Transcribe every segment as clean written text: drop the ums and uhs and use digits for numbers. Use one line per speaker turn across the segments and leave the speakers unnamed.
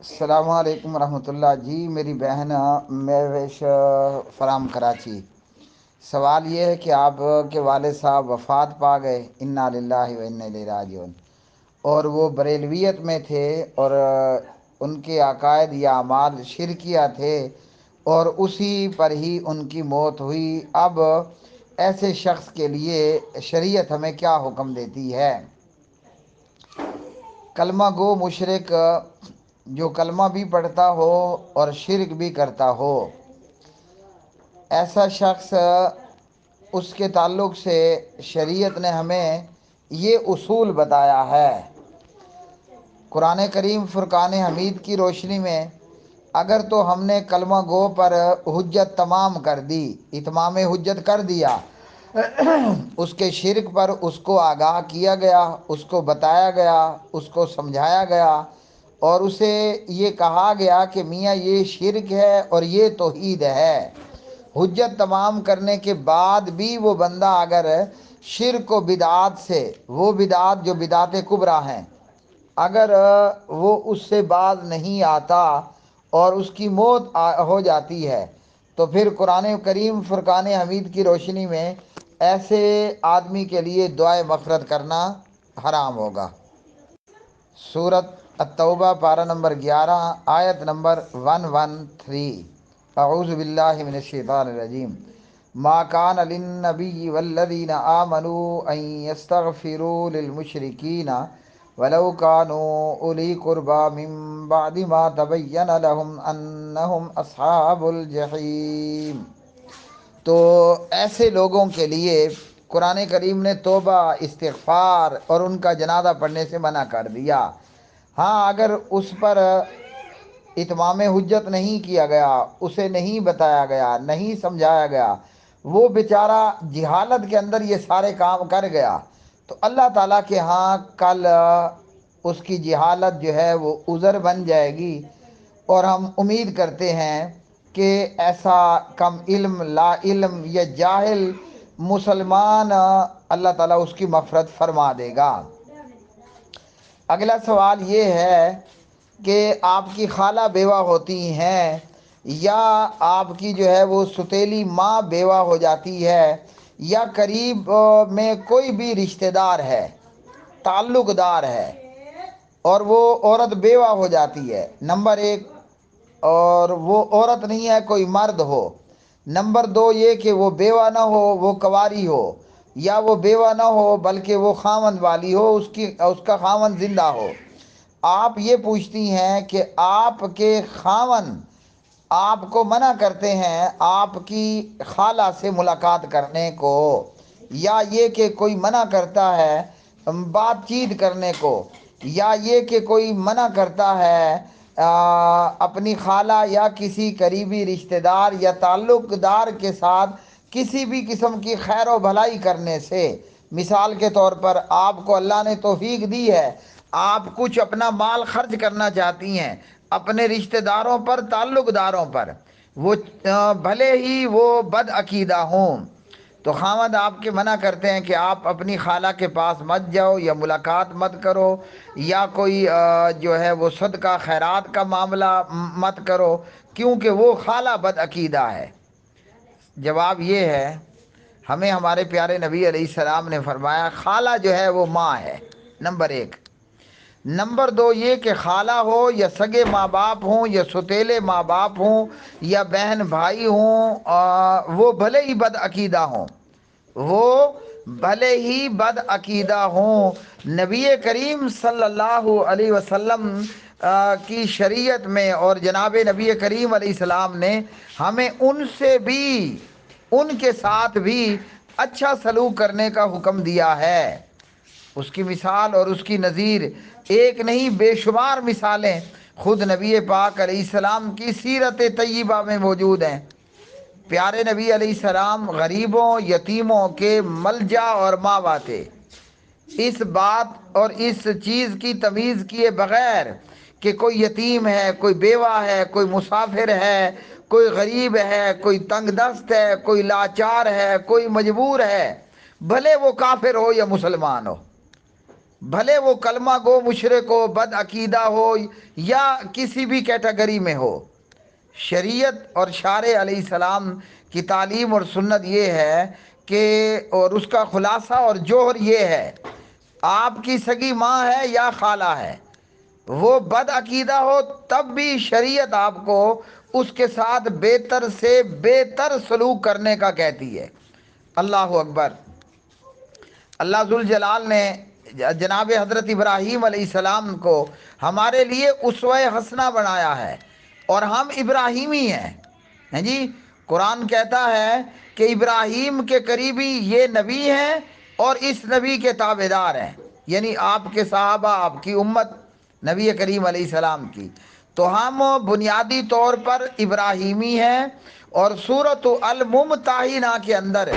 السلام علیکم ورحمۃ اللہ جی، میری بہن مہوش فرام کراچی۔ سوال یہ ہے کہ آپ کے والد صاحب وفات پا گئے، انا للہ و انا الیہ راجعون، اور وہ بریلویت میں تھے، اور ان کے عقائد یا اعمال شرکیہ تھے، اور اسی پر ہی ان کی موت ہوئی۔ اب ایسے شخص کے لیے شریعت ہمیں کیا حکم دیتی ہے؟ کلمہ گو مشرک جو کلمہ بھی پڑھتا ہو اور شرک بھی کرتا ہو، ایسا شخص، اس کے تعلق سے شریعت نے ہمیں یہ اصول بتایا ہے۔ قرآن کریم فرقان حمید کی روشنی میں اگر تو ہم نے کلمہ گو پر حجت تمام کر دی، اتمام حجت کر دیا، اس کے شرک پر اس کو آگاہ کیا گیا، اس کو بتایا گیا، اس کو سمجھایا گیا، اور اسے یہ کہا گیا کہ میاں یہ شرک ہے اور یہ توحید ہے۔ حجت تمام کرنے کے بعد بھی وہ بندہ اگر شرک و بدعات سے، وہ بدعات جو بدعات کبریٰ ہیں، اگر وہ اس سے باز نہیں آتا اور اس کی موت ہو جاتی ہے، تو پھر قرآن کریم فرقان حمید کی روشنی میں ایسے آدمی کے لیے دعائے مغفرت کرنا حرام ہوگا۔ سورۃ التوبہ پارہ نمبر 11 آیت نمبر 113۔ اعوذ باللہ من الشیطان الرجیم۔ ما کان للنبی والذین آمنوا ان یستغفروا للمشرکین ولو كانوا اولی قربى من بعد ما تبین لهم انہم اصحاب الجحیم۔ تو ایسے لوگوں کے لیے قرآن کریم نے توبہ، استغفار اور ان کا جنازہ پڑھنے سے منع کر دیا۔ ہاں، اگر اس پر اتمام حجت نہیں کیا گیا، اسے نہیں بتایا گیا، نہیں سمجھایا گیا، وہ بیچارہ جہالت کے اندر یہ سارے کام کر گیا، تو اللہ تعالیٰ کے ہاں کل اس کی جہالت جو ہے وہ عذر بن جائے گی، اور ہم امید کرتے ہیں کہ ایسا کم علم، لا علم یا جاہل مسلمان اللہ تعالیٰ اس کی مغفرت فرما دے گا۔ اگلا سوال یہ ہے کہ آپ کی خالہ بیوہ ہوتی ہیں، یا آپ کی جو ہے وہ ستیلی ماں بیوہ ہو جاتی ہے، یا قریب میں کوئی بھی رشتہ دار ہے، تعلق دار ہے، اور وہ عورت بیوہ ہو جاتی ہے، نمبر ایک، اور وہ عورت نہیں ہے، کوئی مرد ہو، نمبر دو یہ کہ وہ بیوہ نہ ہو، وہ کنواری ہو، یا وہ بیوہ نہ ہو بلکہ وہ خاوند والی ہو، اس کا خاوند زندہ ہو۔ آپ یہ پوچھتی ہیں کہ آپ کے خاوند آپ کو منع کرتے ہیں آپ کی خالہ سے ملاقات کرنے کو، یا یہ کہ کوئی منع کرتا ہے بات چیت کرنے کو، یا یہ کہ کوئی منع کرتا ہے اپنی خالہ یا کسی قریبی رشتہ دار یا تعلق دار کے ساتھ کسی بھی قسم کی خیر و بھلائی کرنے سے۔ مثال کے طور پر آپ کو اللہ نے توفیق دی ہے، آپ کچھ اپنا مال خرچ کرنا چاہتی ہیں اپنے رشتہ داروں پر، تعلق داروں پر، وہ بھلے ہی وہ بد عقیدہ ہوں، تو خاوند آپ کے منع کرتے ہیں کہ آپ اپنی خالہ کے پاس مت جاؤ، یا ملاقات مت کرو، یا کوئی جو ہے وہ صدقہ خیرات کا معاملہ مت کرو، کیونکہ وہ خالہ بد عقیدہ ہے۔ جواب یہ ہے، ہمیں ہمارے پیارے نبی علیہ السلام نے فرمایا خالہ جو ہے وہ ماں ہے، نمبر ایک۔ نمبر دو یہ کہ خالہ ہو یا سگے ماں باپ ہوں یا ستیلے ماں باپ ہوں یا بہن بھائی ہوں، وہ بھلے ہی بد عقیدہ ہوں، وہ بھلے ہی بد عقیدہ ہوں، نبی کریم صلی اللہ علیہ وسلم کی شریعت میں اور جناب نبی کریم علیہ السلام نے ہمیں ان سے بھی، ان کے ساتھ بھی اچھا سلوک کرنے کا حکم دیا ہے۔ اس کی مثال اور اس کی نظیر ایک نہیں بے شمار مثالیں خود نبی پاک علیہ السلام کی سیرت طیبہ میں موجود ہیں۔ پیارے نبی علیہ السلام غریبوں، یتیموں کے ملجا اور ماوا تھے۔ اس بات اور اس چیز کی تمیز کیے بغیر کہ کوئی یتیم ہے، کوئی بیوہ ہے، کوئی مسافر ہے، کوئی غریب ہے، کوئی تنگ دست ہے، کوئی لاچار ہے، کوئی مجبور ہے، بھلے وہ کافر ہو یا مسلمان ہو، بھلے وہ کلمہ گو مشرک ہو، بد عقیدہ ہو، یا کسی بھی کیٹیگری میں ہو۔ شریعت اور شارع علیہ السلام کی تعلیم اور سنت یہ ہے کہ، اور اس کا خلاصہ اور جوہر یہ ہے، آپ کی سگی ماں ہے یا خالہ ہے، وہ بد عقیدہ ہو تب بھی شریعت آپ کو اس کے ساتھ بہتر سے بہتر سلوک کرنے کا کہتی ہے۔ اللہ اکبر۔ اللہ ذوالجلال نے جناب حضرت ابراہیم علیہ السلام کو ہمارے لیے اسوہ حسنہ بنایا ہے، اور ہم ابراہیمی ہیں جی۔ قرآن کہتا ہے کہ ابراہیم کے قریبی یہ نبی ہیں اور اس نبی کے تابع دار ہیں، یعنی آپ کے صحابہ، آپ کی امت نبی کریم علیہ السلام کی۔ تو ہم بنیادی طور پر ابراہیمی ہیں، اور سورۃ الممتحنہ کے اندر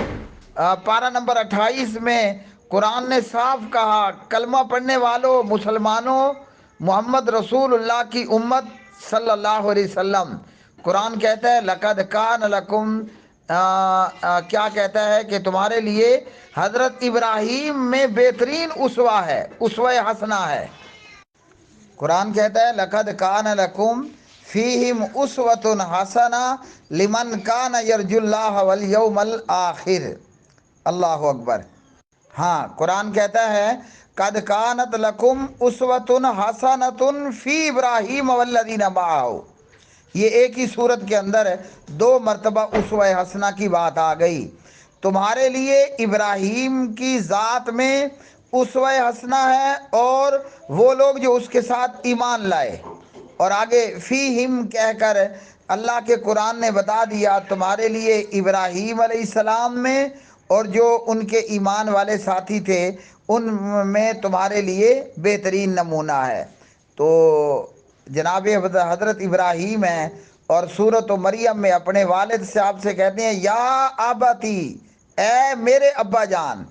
پارہ نمبر 28 میں قرآن نے صاف کہا، کلمہ پڑھنے والوں مسلمانوں، محمد رسول اللہ کی امت صلی اللہ علیہ وسلم، قرآن کہتا ہے لقد کان لکم، کیا کہتا ہے کہ تمہارے لیے حضرت ابراہیم میں بہترین اسوہ ہے، اسوہ حسنہ ہے۔ قرآن کہتا ہے لقد کان لکم فیہم اسوۃ حسنہ لمن کان یرجو اللہ والیوم الآخر۔ اللہ اکبر۔ ہاں، قرآن کہتا ہے قد کانت لکم اسوۃ حسنۃ فی ابراہیم والذین معہ۔ یہ ایک ہی صورت کے اندر دو مرتبہ اسوہ حسنہ کی بات آ گئی۔ تمہارے لیے ابراہیم کی ذات میں اسوہ حسنہ ہے، اور وہ لوگ جو اس کے ساتھ ایمان لائے۔ اور آگے فیہم کہہ کر اللہ کے قرآن نے بتا دیا تمہارے لیے ابراہیم علیہ السلام میں، اور جو ان کے ایمان والے ساتھی تھے ان میں تمہارے لیے بہترین نمونہ ہے۔ تو جناب حضرت ابراہیم ہیں، اور سورۃ مریم میں اپنے والد صاحب سے کہتے ہیں یا ابتی، اے میرے ابا جان۔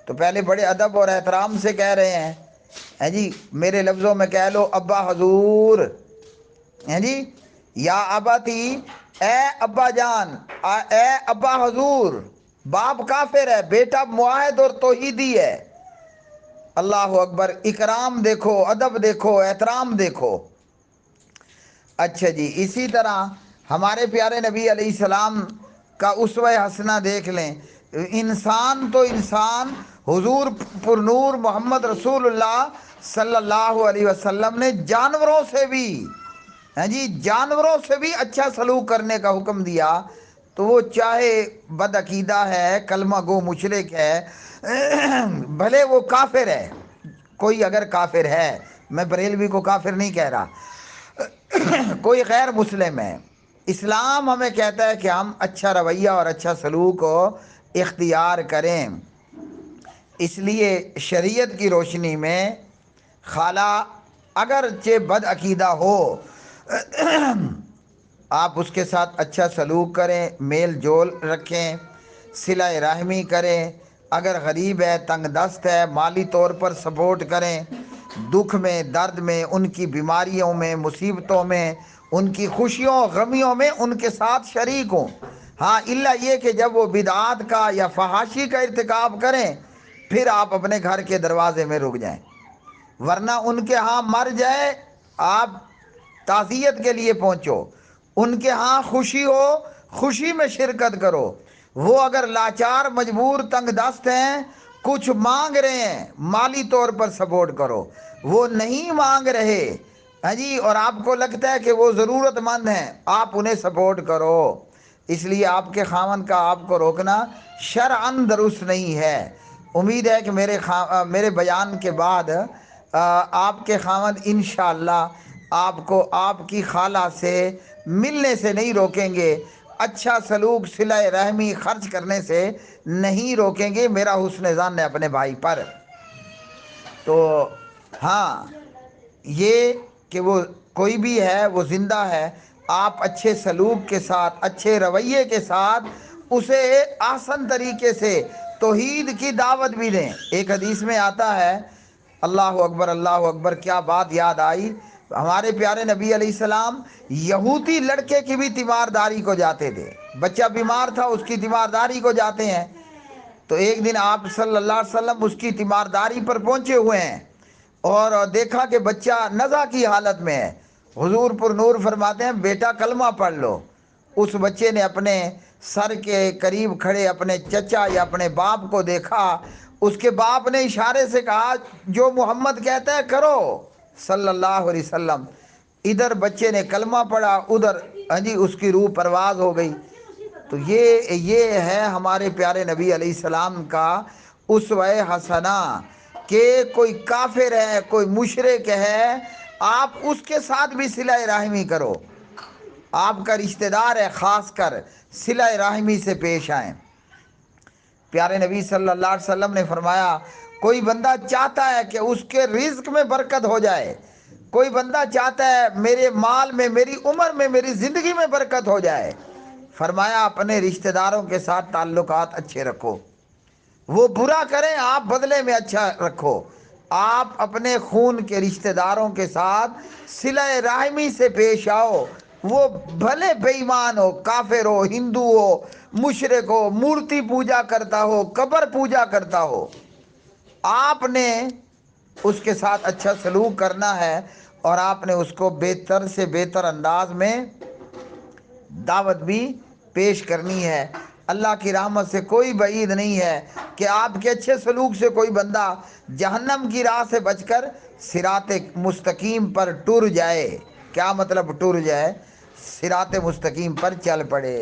تو پہلے بڑے ادب اور احترام سے کہہ رہے ہیں جی، میرے لفظوں میں کہہ لو ابا حضور، ہیں جی، یا ابتی، اے ابا جان، اے ابا حضور۔ باپ کافر ہے، بیٹا معاہد اور توحیدی ہے۔ اللہ اکبر۔ اکرام دیکھو، ادب دیکھو، احترام دیکھو۔ اچھا جی، اسی طرح ہمارے پیارے نبی علیہ السلام کا اسوہ حسنہ دیکھ لیں۔ انسان تو انسان، حضور پر نور محمد رسول اللہ صلی اللہ علیہ وسلم نے جانوروں سے بھی، ہاں جی، جانوروں سے بھی اچھا سلوک کرنے کا حکم دیا۔ تو وہ چاہے بد عقیدہ ہے، کلمہ گو مشرک ہے، بھلے وہ کافر ہے، کوئی اگر کافر ہے، میں بریلوی کو کافر نہیں کہہ رہا، کوئی غیر مسلم ہے، اسلام ہمیں کہتا ہے کہ ہم اچھا رویہ اور اچھا سلوک اختیار کریں۔ اس لیے شریعت کی روشنی میں خالہ اگرچہ بد عقیدہ ہو، آپ اس کے ساتھ اچھا سلوک کریں، میل جول رکھیں، صلہ رحمی کریں، اگر غریب ہے، تنگ دست ہے، مالی طور پر سپورٹ کریں، دکھ میں، درد میں، ان کی بیماریوں میں، مصیبتوں میں، ان کی خوشیوں غمیوں میں ان کے ساتھ شریک ہوں۔ ہاں، الا یہ کہ جب وہ بدعات کا یا فحاشی کا ارتکاب کریں پھر آپ اپنے گھر کے دروازے میں رک جائیں، ورنہ ان کے ہاں مر جائے، آپ تعزیت کے لیے پہنچو، ان کے ہاں خوشی ہو، خوشی میں شرکت کرو۔ وہ اگر لاچار، مجبور، تنگ دست ہیں، کچھ مانگ رہے ہیں، مالی طور پر سپورٹ کرو۔ وہ نہیں مانگ رہے، ہاں جی، اور آپ کو لگتا ہے کہ وہ ضرورت مند ہیں، آپ انہیں سپورٹ کرو۔ اس لیے آپ کے خاوند کا آپ کو روکنا شرعاً درست نہیں ہے۔ امید ہے کہ میرے بیان کے بعد آپ کے خاوند انشاءاللہ آپ کو آپ کی خالہ سے ملنے سے نہیں روکیں گے، اچھا سلوک، صلہ رحمی، خرچ کرنے سے نہیں روکیں گے، میرا حسن ظن ہے اپنے بھائی پر۔ تو ہاں، یہ کہ وہ کوئی بھی ہے، وہ زندہ ہے، آپ اچھے سلوک کے ساتھ، اچھے رویے کے ساتھ اسے آسن طریقے سے توحید کی دعوت بھی دیں۔ ایک حدیث میں آتا ہے، اللہ اکبر، اللہ اکبر، کیا بات یاد آئی، ہمارے پیارے نبی علیہ السلام یہودی لڑکے کی بھی تیمارداری کو جاتے تھے، بچہ بیمار تھا، اس کی تیمارداری کو جاتے ہیں۔ تو ایک دن آپ صلی اللہ علیہ وسلم اس کی تیمارداری پر پہنچے ہوئے ہیں اور دیکھا کہ بچہ نزع کی حالت میں ہے۔ حضور پر نور فرماتے ہیں بیٹا کلمہ پڑھ لو۔ اس بچے نے اپنے سر کے قریب کھڑے اپنے چچا یا اپنے باپ کو دیکھا، اس کے باپ نے اشارے سے کہا جو محمد کہتا ہے کرو صلی اللہ علیہ وسلم۔ ادھر بچے نے کلمہ پڑھا، ادھر جی اس کی روح پرواز ہو گئی۔ تو یہ ہے ہمارے پیارے نبی علیہ السلام کا اسوہ حسنہ کہ کوئی کافر ہے، کوئی مشرک ہے، آپ اس کے ساتھ بھی صلہ رحمی کرو۔ آپ کا رشتہ دار ہے، خاص کر صلہ رحمی سے پیش آئیں۔ پیارے نبی صلی اللہ علیہ وسلم نے فرمایا کوئی بندہ چاہتا ہے کہ اس کے رزق میں برکت ہو جائے، کوئی بندہ چاہتا ہے میرے مال میں، میری عمر میں، میری زندگی میں برکت ہو جائے، فرمایا اپنے رشتہ داروں کے ساتھ تعلقات اچھے رکھو۔ وہ برا کریں آپ بدلے میں اچھا رکھو۔ آپ اپنے خون کے رشتہ داروں کے ساتھ صلہ رحمی سے پیش آؤ، وہ بھلے بے ایمان ہو، کافر ہو، ہندو ہو، مشرک ہو، مورتی پوجا کرتا ہو، قبر پوجا کرتا ہو، آپ نے اس کے ساتھ اچھا سلوک کرنا ہے اور آپ نے اس کو بہتر سے بہتر انداز میں دعوت بھی پیش کرنی ہے۔ اللہ کی رحمت سے کوئی بعید نہیں ہے کہ آپ کے اچھے سلوک سے کوئی بندہ جہنم کی راہ سے بچ کر صراط مستقیم پر ٹر جائے۔ کیا مطلب ٹر جائے؟ صراط مستقیم پر چل پڑے۔